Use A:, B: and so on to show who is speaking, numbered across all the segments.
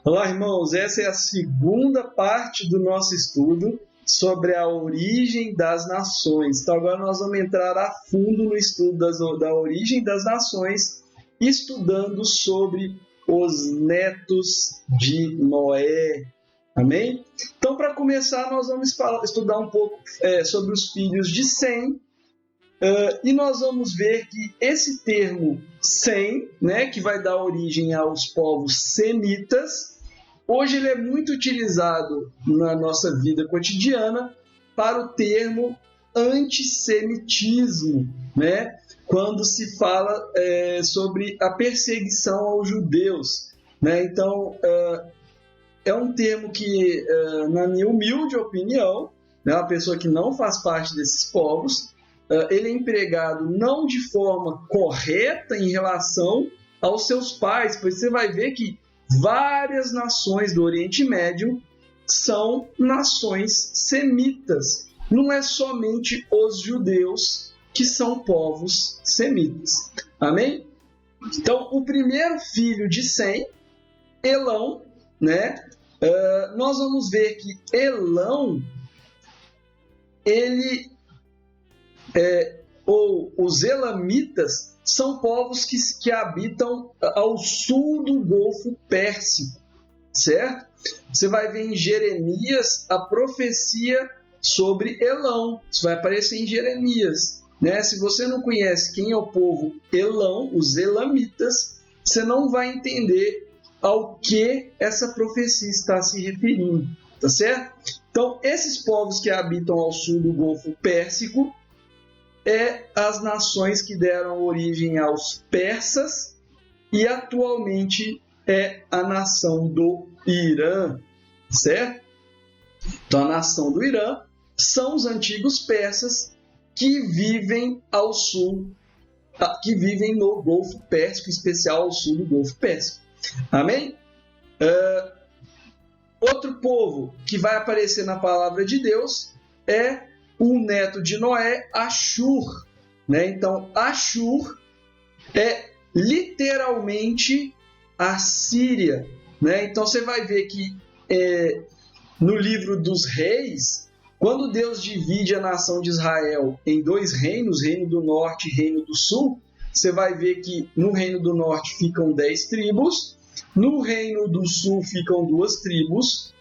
A: Olá, irmãos. Essa é a segunda parte do nosso estudo sobre a origem das nações. Então, agora nós vamos entrar a fundo no estudo da origem das nações, estudando sobre os netos de Noé. Amém? Então, para começar, nós vamos estudar um pouco sobre os filhos de Sem. E nós vamos ver que esse termo Sem, que vai dar origem aos povos semitas, hoje ele é muito utilizado na nossa vida cotidiana para o termo antissemitismo, quando se fala sobre a perseguição aos judeus. Então, é um termo que, na minha humilde opinião, uma pessoa que não faz parte desses povos, ele é empregado não de forma correta em relação aos seus pais, pois você vai ver que várias nações do Oriente Médio são nações semitas. Não é somente os judeus que são povos semitas. Amém? Então, o primeiro filho de Sem, Elão, nós vamos ver que Elão, ou os elamitas, são povos que habitam ao sul do Golfo Pérsico, certo? Você vai ver em Jeremias a profecia sobre Elão. Isso vai aparecer em Jeremias. Se você não conhece quem é o povo Elão, os elamitas, você não vai entender ao que essa profecia está se referindo, tá certo? Então, esses povos que habitam ao sul do Golfo Pérsico as nações que deram origem aos persas e atualmente é a nação do Irã, certo? Então, a nação do Irã são os antigos persas que vivem ao sul, que vivem no Golfo Pérsico, em especial ao sul do Golfo Pérsico. Amém? Outro povo que vai aparecer na palavra de Deus é o neto de Noé, Axur. Então, Axur é literalmente a Síria. Então, você vai ver que no livro dos reis, quando Deus divide a nação de Israel em dois reinos, reino do norte e reino do sul, você vai ver que no reino do norte ficam 10 tribos, no reino do sul ficam 2 tribos,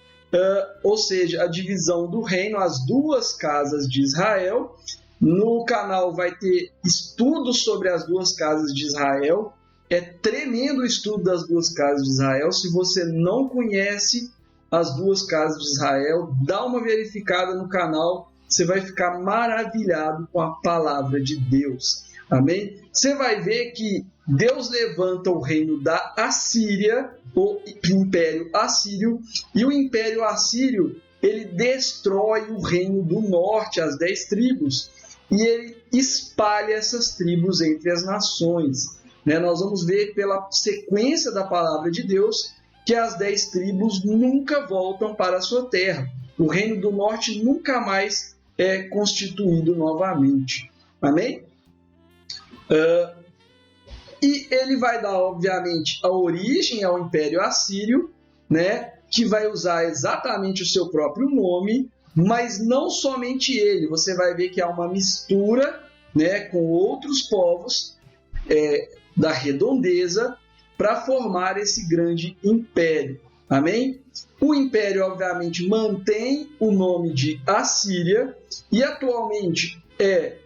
A: ou seja, a divisão do reino, as 2 casas de Israel. No canal vai ter estudos sobre as 2 casas de Israel. É tremendo o estudo das 2 casas de Israel. Se você não conhece as 2 casas de Israel, dá uma verificada no canal. Você vai ficar maravilhado com a palavra de Deus. Amém? Você vai ver que Deus levanta o reino da Assíria, o Império Assírio, e o Império Assírio ele destrói o reino do norte, as 10 tribos, e ele espalha essas tribos entre as nações. Nós vamos ver pela sequência da palavra de Deus que as 10 tribos nunca voltam para a sua terra. O reino do norte nunca mais é constituído novamente. Amém? E ele vai dar, obviamente, a origem ao Império Assírio, que vai usar exatamente o seu próprio nome, mas não somente ele. Você vai ver que há uma mistura com outros povos da redondeza para formar esse grande império. Amém? O império, obviamente, mantém o nome de Assíria e atualmente é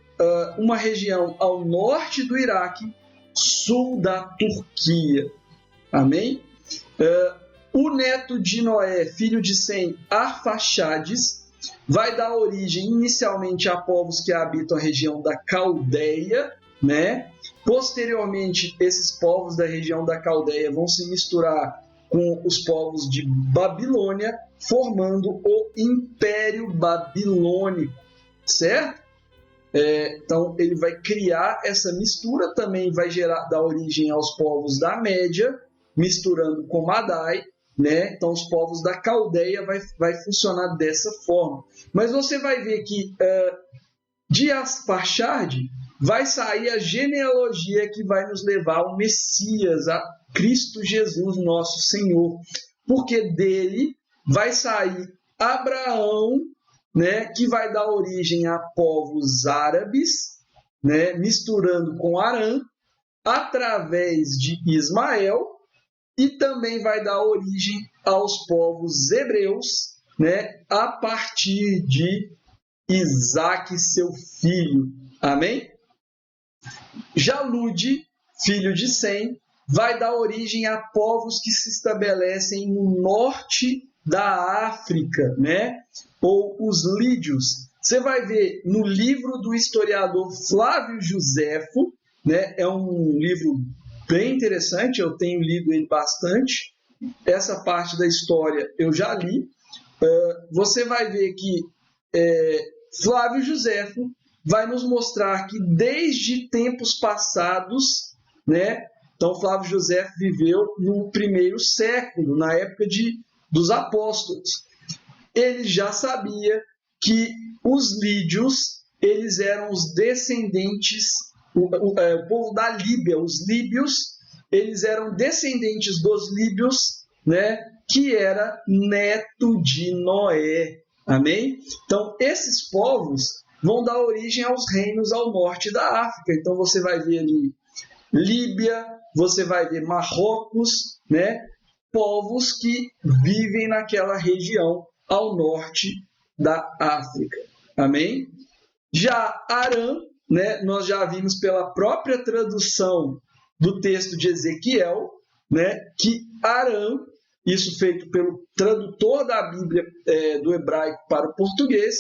A: uma região ao norte do Iraque, sul da Turquia. Amém? O neto de Noé, filho de Sem, Arfaxades, vai dar origem inicialmente a povos que habitam a região da Caldeia, Posteriormente, esses povos da região da Caldeia vão se misturar com os povos de Babilônia, formando o Império Babilônico, certo? Então, ele vai criar essa mistura, também vai dar origem aos povos da Média, misturando com Madai, Então, os povos da Caldeia vai funcionar dessa forma. Mas você vai ver que de Arfaxade vai sair a genealogia que vai nos levar ao Messias, a Cristo Jesus, nosso Senhor. porque dele vai sair Abraão, né, que vai dar origem a povos árabes, né, misturando com Arã, através de Ismael, e também vai dar origem aos povos hebreus, né, a partir de Isaque, seu filho. Amém? Jalude, filho de Sem, vai dar origem a povos que se estabelecem no norte da África, né? Ou os lídios. Você vai ver no livro do historiador Flávio Josefo, né? É um livro bem interessante, eu tenho lido ele bastante. Essa parte da história eu já li. Você vai ver que Flávio Josefo vai nos mostrar que desde tempos passados, né? Então Flávio Josefo viveu no primeiro século, na época dos apóstolos. Ele já sabia que os lídios, eles eram os descendentes, o povo da Líbia, os líbios, eles eram descendentes dos líbios, né? Que era neto de Noé. Amém? Então, esses povos vão dar origem aos reinos ao norte da África. Então, você vai ver ali Líbia, você vai ver Marrocos, né? Povos que vivem naquela região ao norte da África. Amém? Já Arã, né? Nós já vimos pela própria tradução do texto de Ezequiel, né? Que Arã, isso feito pelo tradutor da Bíblia do hebraico para o português,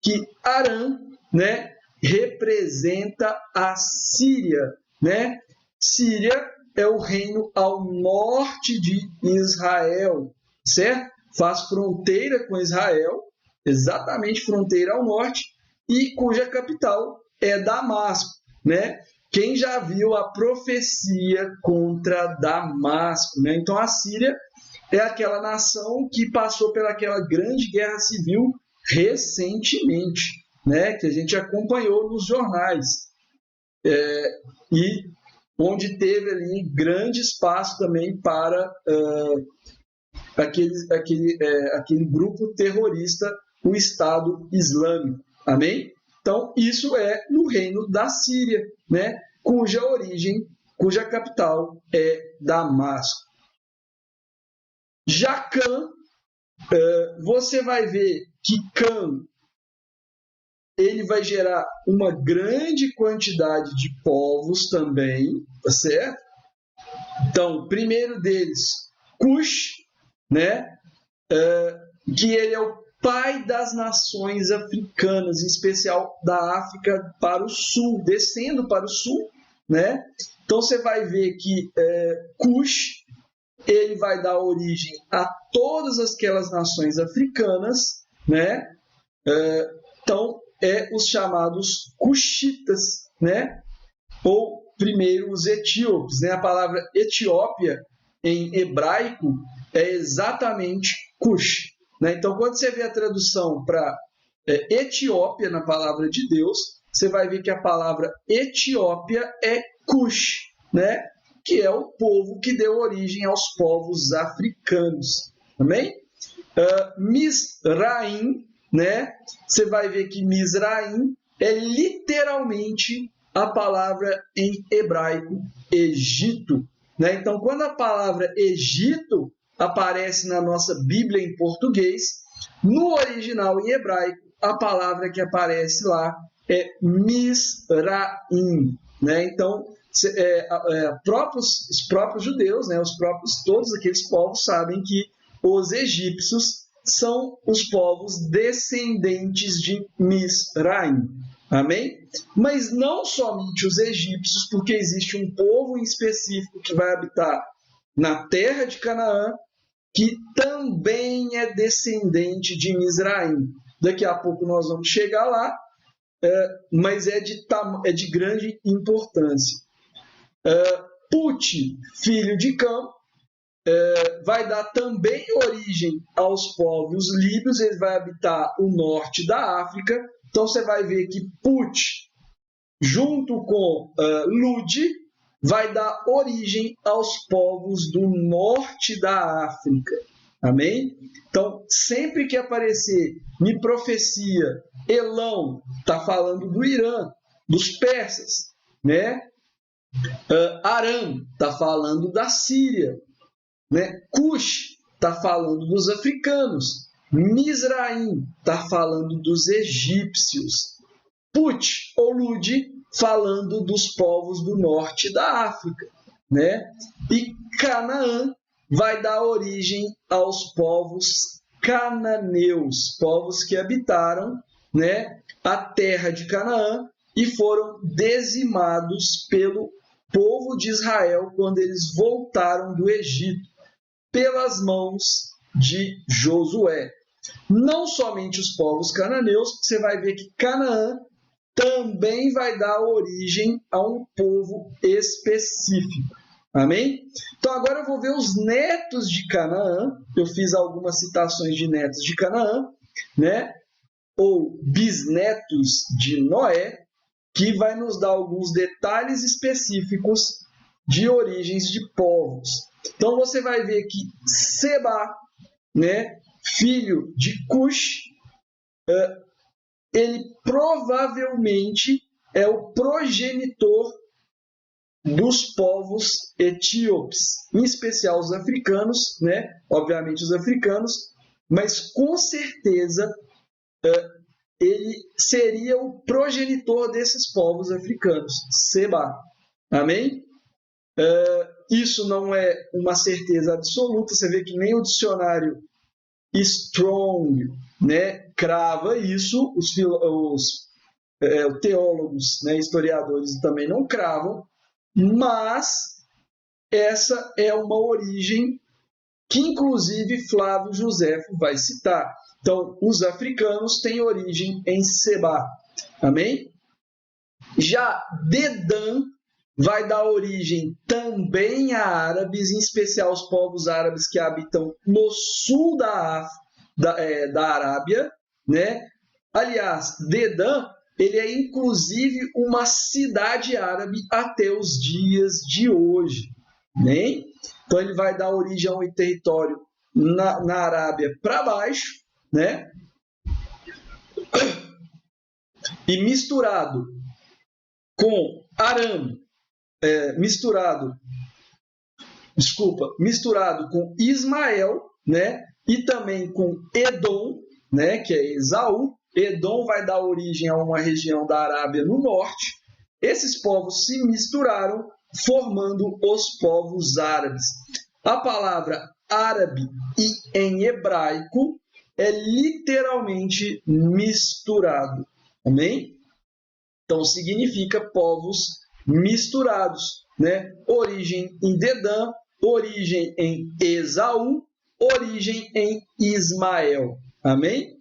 A: que Arã, né, representa a Síria, né? Síria é o reino ao norte de Israel, certo? Faz fronteira com Israel, exatamente fronteira ao norte, e cuja capital é Damasco, né? Quem já viu a profecia contra Damasco, né? Então a Síria é aquela nação que passou pelaquela grande guerra civil recentemente, né? Que a gente acompanhou nos jornais, e onde teve ali grande espaço também para aquele grupo terrorista, o Estado Islâmico. Amém? Então, isso é no reino da Síria, né? Cuja origem, cuja capital é Damasco. Já Cã, você vai ver que Cã ele vai gerar uma grande quantidade de povos também, tá certo? Então, primeiro deles, Cush, né? Que ele é o pai das nações africanas, em especial da África para o sul, descendo para o sul, né? Então você vai ver que Cush ele vai dar origem a todas aquelas nações africanas, né? Então os chamados Cushitas, né? Ou primeiro os etíopes, né? A palavra Etiópia em hebraico é exatamente Cush, né? Então quando você vê a tradução para Etiópia na palavra de Deus, você vai ver que a palavra Etiópia é Cush, né? Que é o povo que deu origem aos povos africanos. Amém? Mizraim, né? Você vai ver que Mizraim é literalmente a palavra em hebraico Egito, né? Então, quando a palavra Egito aparece na nossa Bíblia em português, no original em hebraico, a palavra que aparece lá é Mizraim, né? Então, os próprios judeus, né, todos aqueles povos sabem que os egípcios são os povos descendentes de Mizraim. Amém? Mas não somente os egípcios, porque existe um povo em específico que vai habitar na terra de Canaã, que também é descendente de Mizraim. Daqui a pouco nós vamos chegar lá, mas é de grande importância. Put, filho de Cã, vai dar também origem aos povos líbios, ele vai habitar o norte da África. Então você vai ver que Put, junto com Lud, vai dar origem aos povos do norte da África. Amém? Então, sempre que aparecer em profecia, Elão, está falando do Irã, dos persas, né? Aram, está falando da Síria, né? Cush, está falando dos africanos. Mizraim, está falando dos egípcios. Put, ou Lud, falando dos povos do norte da África, né? E Canaã vai dar origem aos povos cananeus, povos que habitaram, né, a terra de Canaã e foram dizimados pelo povo de Israel quando eles voltaram do Egito, pelas mãos de Josué. Não somente os povos cananeus, você vai ver que Canaã também vai dar origem a um povo específico. Amém? Então agora eu vou ver os netos de Canaã. Eu fiz algumas citações de netos de Canaã, né? Ou bisnetos de Noé, que vai nos dar alguns detalhes específicos de origens de povos. Então você vai ver que Seba, né, filho de Cush, ele provavelmente é o progenitor dos povos etíopes, em especial os africanos, né? Obviamente os africanos, mas com certeza ele seria o progenitor desses povos africanos, Seba. Amém? Isso não é uma certeza absoluta, você vê que nem o dicionário Strong, né, crava isso, os teólogos, né, historiadores também não cravam, mas essa é uma origem que inclusive Flávio Joséfo vai citar. Então, os africanos têm origem em Seba. Amém? Já Dedã vai dar origem também a árabes, em especial os povos árabes que habitam no sul da Arábia, né? Aliás, Dedã, ele é inclusive uma cidade árabe até os dias de hoje, né? Então ele vai dar origem a um território na Arábia para baixo, né? E misturado com Aram, misturado com Ismael, né? E também com Edom, né? Que é Esaú. Edom vai dar origem a uma região da Arábia no norte. Esses povos se misturaram, formando os povos árabes. A palavra árabe em hebraico é literalmente misturado. Amém? Então significa povos misturados, né? Origem em Dedã, origem em Esaú, origem em Ismael. Amém?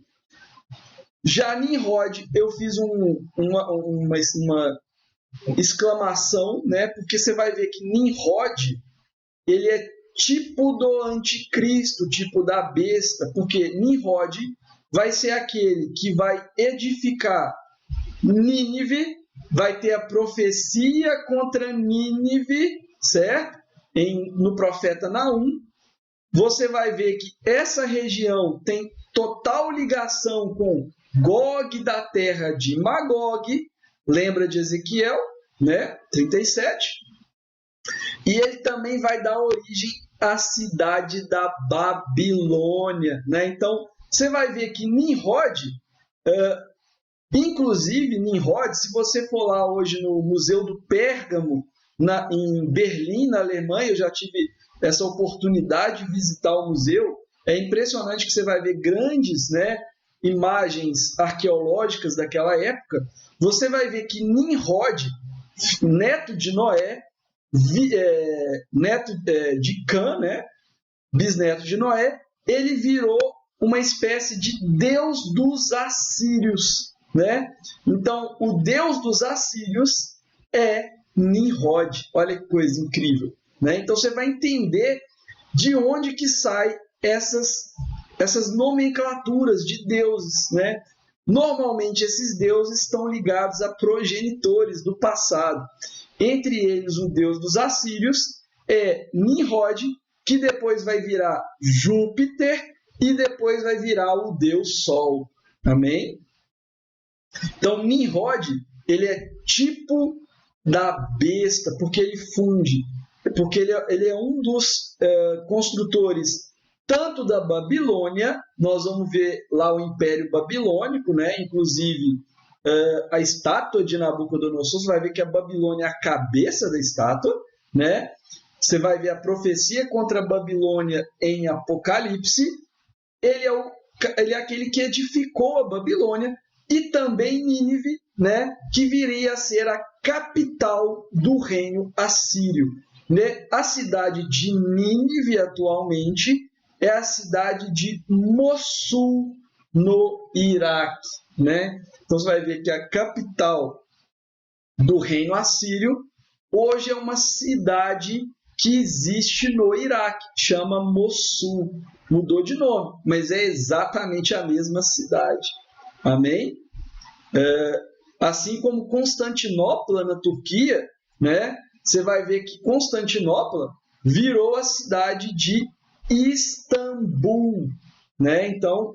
A: Já Nimrod, eu fiz uma exclamação, né? Porque você vai ver que Nimrod, ele é tipo do anticristo, tipo da besta, porque Nimrod vai ser aquele que vai edificar Nínive, vai ter a profecia contra Nínive, certo? No profeta Naum. Você vai ver que essa região tem total ligação com Gog da terra de Magog, lembra de Ezequiel, né? 37. E ele também vai dar origem à cidade da Babilônia, né? Então, você vai ver que Nimrod, inclusive Nimrod, se você for lá hoje no Museu do Pérgamo, em Berlim, na Alemanha, eu já tive essa oportunidade de visitar o museu. É impressionante que você vai ver grandes, né, imagens arqueológicas daquela época. Você vai ver que Nimrod, neto de Noé, neto de Cã, né, bisneto de Noé, ele virou uma espécie de deus dos assírios, né? Então, o deus dos assírios é Nimrod. Olha que coisa incrível, né? Então, você vai entender de onde que saem essas nomenclaturas de deuses, né? Normalmente, esses deuses estão ligados a progenitores do passado. Entre eles, o deus dos assírios é Nimrod, que depois vai virar Júpiter e depois vai virar o Deus Sol. Amém? Então, Nimrod, ele é tipo da besta, porque ele funde, porque ele é um dos construtores tanto da Babilônia, nós vamos ver lá o Império Babilônico, né? Inclusive a estátua de Nabucodonosor, você vai ver que a Babilônia é a cabeça da estátua, né? Você vai ver a profecia contra a Babilônia em Apocalipse. Ele é aquele que edificou a Babilônia, e também Nínive, né, que viria a ser a capital do reino assírio. Né? A cidade de Nínive, atualmente, é a cidade de Mossul, no Iraque. Né? Então, você vai ver que a capital do reino assírio hoje é uma cidade que existe no Iraque, chama Mossul. Mudou de nome, mas é exatamente a mesma cidade. Amém? Assim como Constantinopla, na Turquia, né? Você vai ver que Constantinopla virou a cidade de Istambul. Né? Então,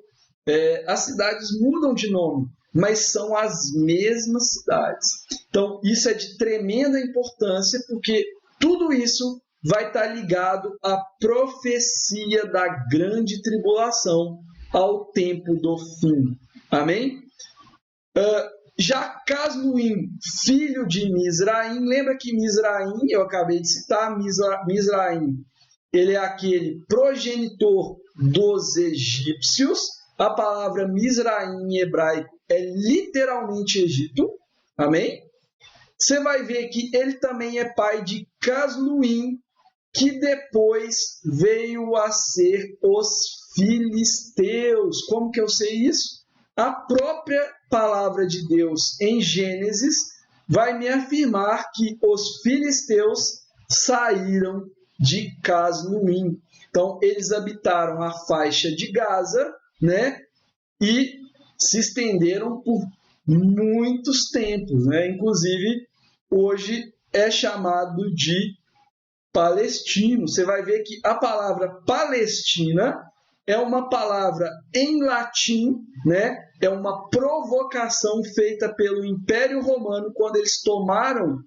A: as cidades mudam de nome, mas são as mesmas cidades. Então, isso é de tremenda importância, porque tudo isso vai estar ligado à profecia da grande tribulação, ao tempo do fim. Amém? Já Casluim, filho de Misraim, lembra que Misraim, eu acabei de citar, Misraim, ele é aquele progenitor dos egípcios. A palavra Misraim em hebraico é literalmente Egito. Amém? Você vai ver que ele também é pai de Casluim, que depois veio a ser os filisteus. Como que eu sei isso? A própria palavra de Deus em Gênesis vai me afirmar que os filisteus saíram de Casluim. Então, eles habitaram a faixa de Gaza, né? E se estenderam por muitos tempos, né? Inclusive, hoje é chamado de palestino. Você vai ver que a palavra Palestina é uma palavra em latim, né? É uma provocação feita pelo Império Romano quando eles tomaram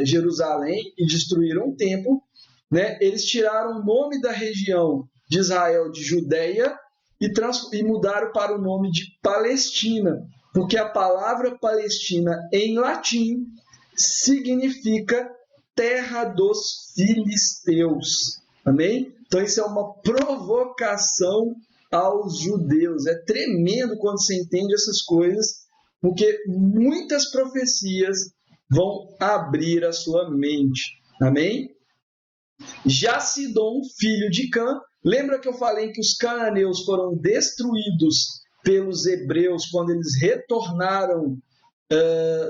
A: Jerusalém e destruíram o templo. Né? Eles tiraram o nome da região de Israel de Judeia e mudaram para o nome de Palestina, porque a palavra Palestina em latim significa terra dos filisteus. Amém? Então isso é uma provocação aos judeus. É tremendo quando você entende essas coisas, porque muitas profecias vão abrir a sua mente. Amém? Já Sidom, filho de Cã, lembra que eu falei que os cananeus foram destruídos pelos hebreus quando eles retornaram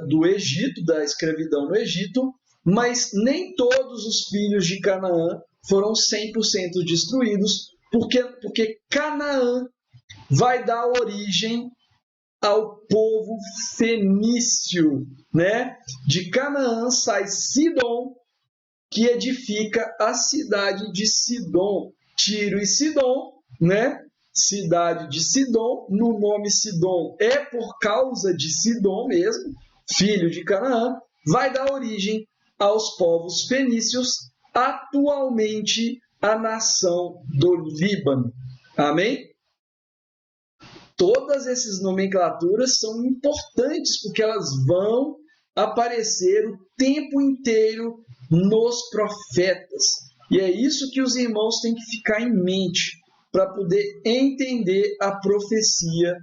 A: do Egito, da escravidão no Egito, mas nem todos os filhos de Canaã foram 100% destruídos, porque Canaã vai dar origem ao povo fenício, né? De Canaã sai Sidom, que edifica a cidade de Sidom. Tiro e Sidom, né? Cidade de Sidom, no nome Sidom é por causa de Sidom mesmo, filho de Canaã, vai dar origem aos povos fenícios, atualmente a nação do Líbano. Amém? Todas essas nomenclaturas são importantes, porque elas vão aparecer o tempo inteiro nos profetas. E é isso que os irmãos têm que ficar em mente para poder entender a profecia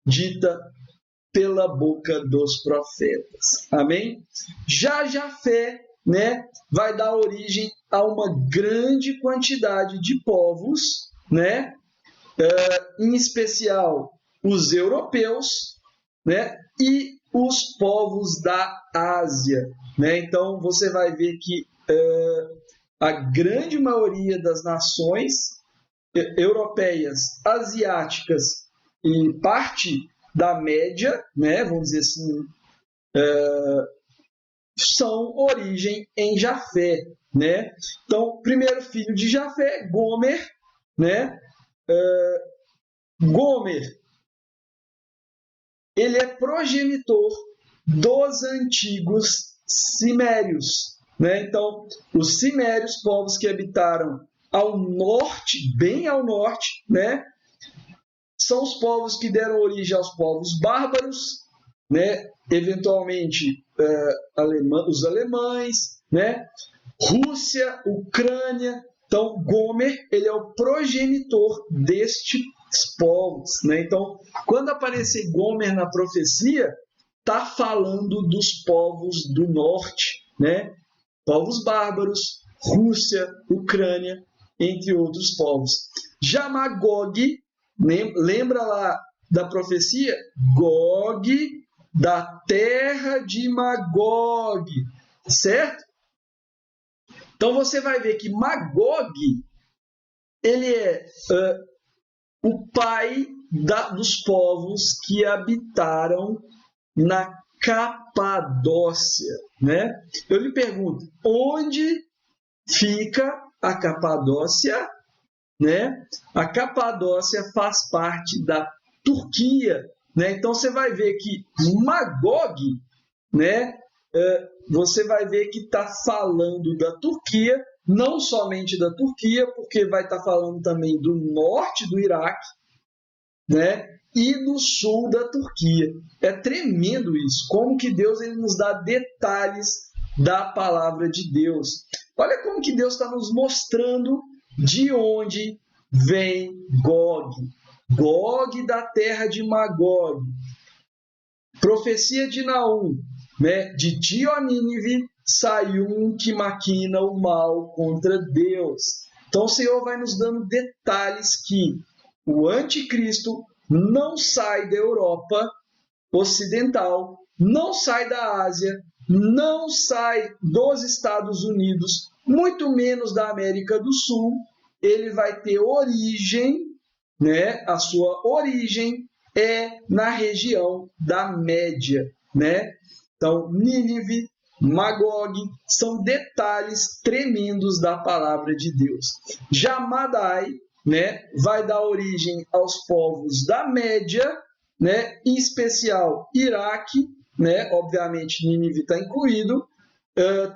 A: dita pela boca dos profetas. Amém? Já Jafé, né, vai dar origem a uma grande quantidade de povos, né, em especial os europeus, né, e os povos da Ásia. Né? Então, você vai ver que a grande maioria das nações europeias, asiáticas e parte da média, né, vamos dizer assim, são origem em Jafé. né? Então, primeiro filho de Jafé, Gomer, né? Gomer, ele é progenitor dos antigos cimérios, né? Então, os cimérios, povos que habitaram ao norte, bem ao norte, né? São os povos que deram origem aos povos bárbaros, né? Eventualmente os alemães, né? Rússia, Ucrânia. Então, Gomer, ele é o progenitor destes povos, né? Então, quando aparecer Gomer na profecia, está falando dos povos do norte, né? Povos bárbaros, Rússia, Ucrânia, entre outros povos. Já Magog, lembra lá da profecia? Gog, da terra de Magog, certo? Então você vai ver que Magog, ele é o pai dos povos que habitaram na Capadócia, né? Eu lhe pergunto, onde fica a Capadócia, né? A Capadócia faz parte da Turquia, né? Então você vai ver que Magog, né? Você vai ver que está falando da Turquia, não somente da Turquia, porque vai estar falando também do norte do Iraque, né? E do sul da Turquia. É tremendo isso, como que Deus ele nos dá detalhes da palavra de Deus. Olha como que Deus está nos mostrando de onde vem Gog. Gog da terra de Magog. Profecia de Naum, né? De ti, ó Nínive, saiu um que maquina o mal contra Deus. Então o Senhor vai nos dando detalhes que o anticristo não sai da Europa ocidental, não sai da Ásia, não sai dos Estados Unidos, muito menos da América do Sul. Ele vai ter origem, né? A sua origem é na região da Média, né? Então, Nínive, Magog, são detalhes tremendos da palavra de Deus. Já Madai, né, vai dar origem aos povos da Média, né, em especial Iraque, né, obviamente Nínive está incluído,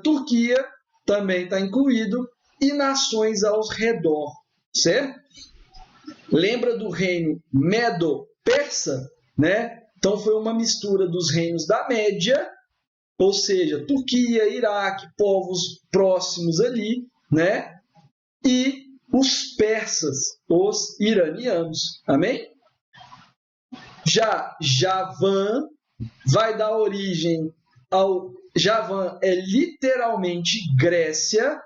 A: Turquia também está incluído, e nações ao redor, certo? Lembra do reino Medo-Persa, né? Então foi uma mistura dos reinos da Média, ou seja, Turquia, Iraque, povos próximos ali, né? E os persas, os iranianos. Amém? Já Javan vai dar origem ao... Javan é literalmente Grécia,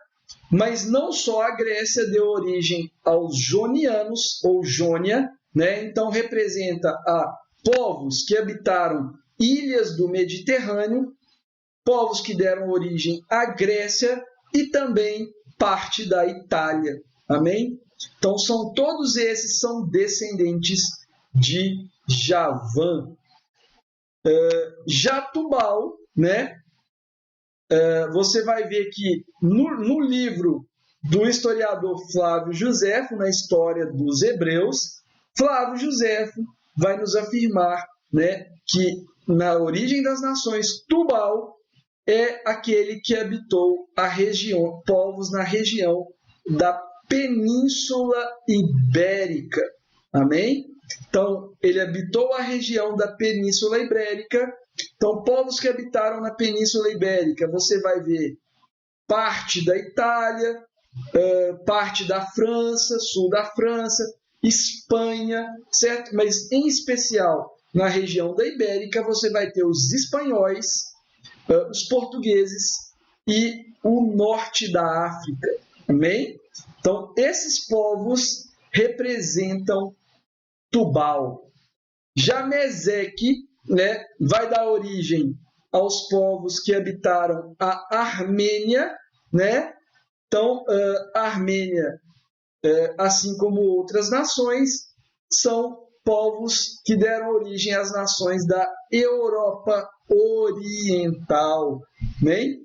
A: mas não só a Grécia deu origem aos jonianos, ou Jônia, né? Então representa a povos que habitaram ilhas do Mediterrâneo, povos que deram origem à Grécia e também parte da Itália. Amém? Então, todos esses são descendentes de Javan. Já Tubal, né? Você vai ver que no livro do historiador Flávio Joséfo, na história dos Hebreus, Flávio Joséfo vai nos afirmar, né, que na origem das nações, Tubal é aquele que habitou a região, povos na região da Península Ibérica. Amém? Então, ele habitou a região da Península Ibérica. Então, povos que habitaram na Península Ibérica, você vai ver parte da Itália, parte da França, sul da França, Espanha, certo? Mas, em especial, na região da Ibérica, você vai ter os espanhóis, os portugueses e o norte da África. Amém? Então, esses povos representam Tubal. Já Meseque, né, vai dar origem aos povos que habitaram a Armênia, né? Então, a Armênia, assim como outras nações, são povos que deram origem às nações da Europa Oriental. Né?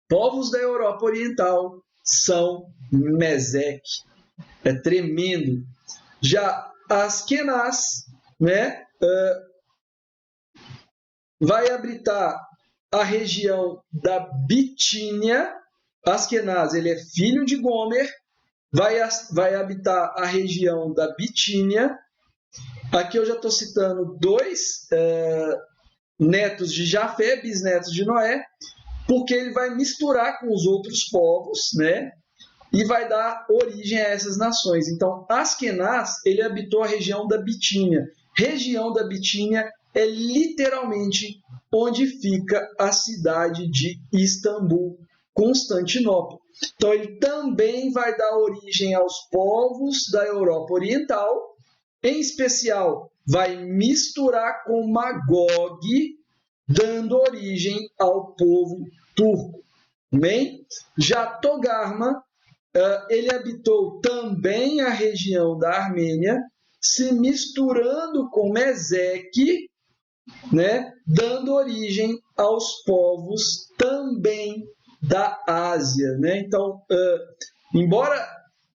A: povos da Europa Oriental são Meseque. É tremendo. Já Askenaz, né, vai habitar a região da Bitínia. Askenaz, ele é filho de Gomer, vai habitar a região da Bitínia. Aqui eu já estou citando dois netos de Jafé, bisnetos de Noé, porque ele vai misturar com os outros povos, né? E vai dar origem a essas nações. Então, Askenaz, ele habitou a região da Bitínia. Região da Bitínia é literalmente onde fica a cidade de Istambul, Constantinopla. Então, ele também vai dar origem aos povos da Europa Oriental, em especial, vai misturar com Magog, dando origem ao povo turco. Bem? Já Togarma, ele habitou também a região da Armênia, se misturando com Meseque, né, dando origem aos povos também da Ásia. Né? Então, embora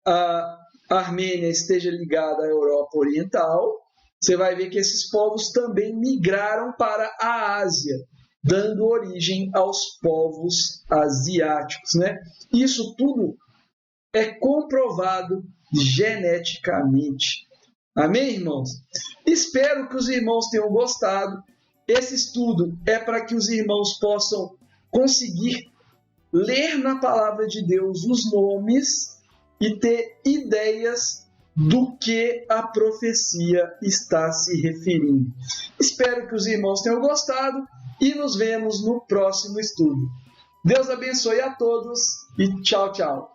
A: a Armênia esteja ligada à Europa Oriental, você vai ver que esses povos também migraram para a Ásia, dando origem aos povos asiáticos. Né? Isso tudo é comprovado geneticamente. Amém, irmãos? Espero que os irmãos tenham gostado. Esse estudo é para que os irmãos possam conseguir ler na palavra de Deus os nomes e ter ideias do que a profecia está se referindo. Espero que os irmãos tenham gostado e nos vemos no próximo estudo. Deus abençoe a todos e tchau, tchau.